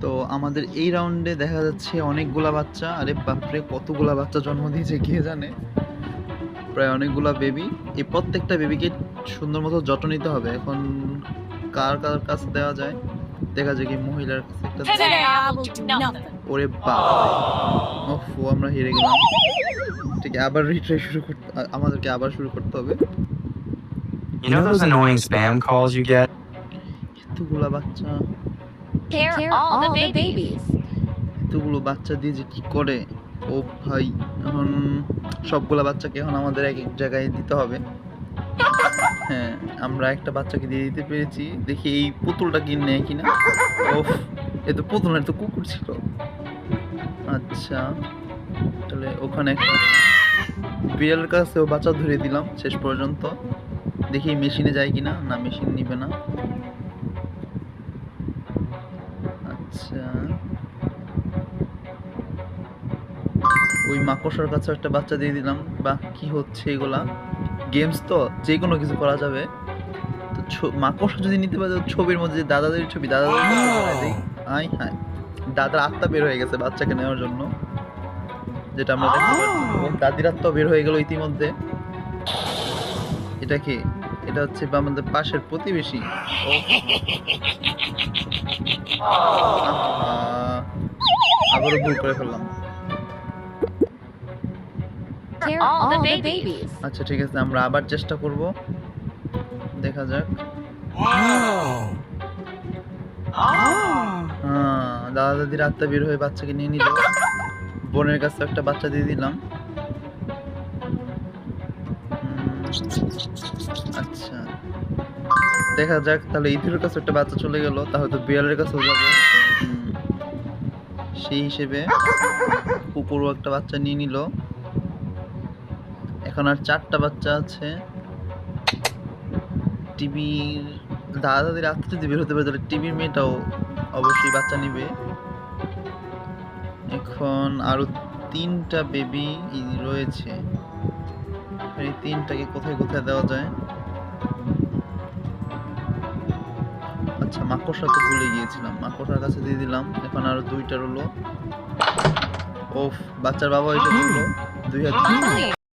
তো আমাদের এই রাউন্ডে দেখা যাচ্ছে অনেকগুলা বাচ্চা। আরে বাপরে, কতগুলা বাচ্চা জন্ম দিয়েছে কে জানে। প্রায় অনেকগুলা বেবি। এই প্রত্যেকটা বেবিকে সুন্দর মতো যত্ন নিতে হবে। এখন কার কার কাছে দেওয়া যায়, দেখা যায় কি মহিলার কাছে একটা। Today I will do nothing. ওরে বাপরে, ওফ, আমরা হেরে গেলাম। ঠিক আবার রিট্রাই শুরু করতে, আমাদেরকে আবার শুরু করতে হবে। You know those annoying spam calls you get? এতগুলা বাচ্চা, Care all the babies. এতগুলো বাচ্চা দিয়ে যে কি করে। ও ভাই, এখন সবগুলা বাচ্চাকে এখন আমাদের এক এক জায়গায় দিতে হবে। হ্যাঁ, আমরা একটা বাচ্চাকে দিয়ে দিতে পেরেছি। দেখি এই পুতুলটা কিনে নেয় কিনা। ওফ, এ তো পুতুল না, এ তো কুকুর ছিল। আচ্ছা, তাহলে ওখানে একটা বিড়ালের কাছেও বাচ্চা ধরে দিলাম শেষ পর্যন্ত। দেখি মেশিনে যায় কিনা। না, মেশিন নিবে না। আচ্ছা, ওই মাকড়সার কাছে একটা বাচ্চা দিয়ে দিলাম। বাহ, কি হচ্ছে এগুলা? গেমস তো যে কোনো কিছু করা যাবে। তো মাকড়সা যদি নিতে পারে, ছবির মধ্যে যে দাদাদের ছবি, দাদাদের আই হায়, দাদার আত্মা বের হয়ে গেছে বাচ্চাকে নেওয়ার জন্য, যেটা আমরা দেখতে পাচ্ছি। এবং দাদির আত্মা বের হয়ে গেল ইতিমধ্যে। এটা কি? এটা হচ্ছে আমাদের পাশের প্রতিবেশী। আবারও ভুল করে ফেললাম। Care all the babies. আচ্ছা, ঠিক আছে, আমরা আবার চেষ্টা করব, দেখা যাক। দাদা দাদির আত্মা বের হয়ে বাচ্চাকে নিয়ে নিল। বোনের কাছে একটা বাচ্চা দিয়ে দিলাম। আচ্ছা, দেখা যাক, তাহলে ইঁদুরের কাছে একটা বাচ্চা চলে গেল, তাহলে তো বিড়ালের কাছেও যাবে। সেই হিসেবে কুকুরও একটা বাচ্চা নিয়ে নিল। এখন আর 4টা বাচ্চা আছে। টিভির দাদা দাদির আত্মা যদি বের হতে পারে, তাহলে টিভির মেয়েটাও অবশ্যই বাচ্চা নিবে। এখন আরো 3টা বেবি রয়েছে। এই 3টাকে কোথায় কোথায় দেওয়া যায়? আচ্ছা, মাকড়সা তো ভুলে গিয়েছিলাম, মাকড়সার কাছে দিয়ে দিলাম। এখন আরো 2টা রইলো। ওফ, বাচ্চার বাবা এসে বললো 2 হাত।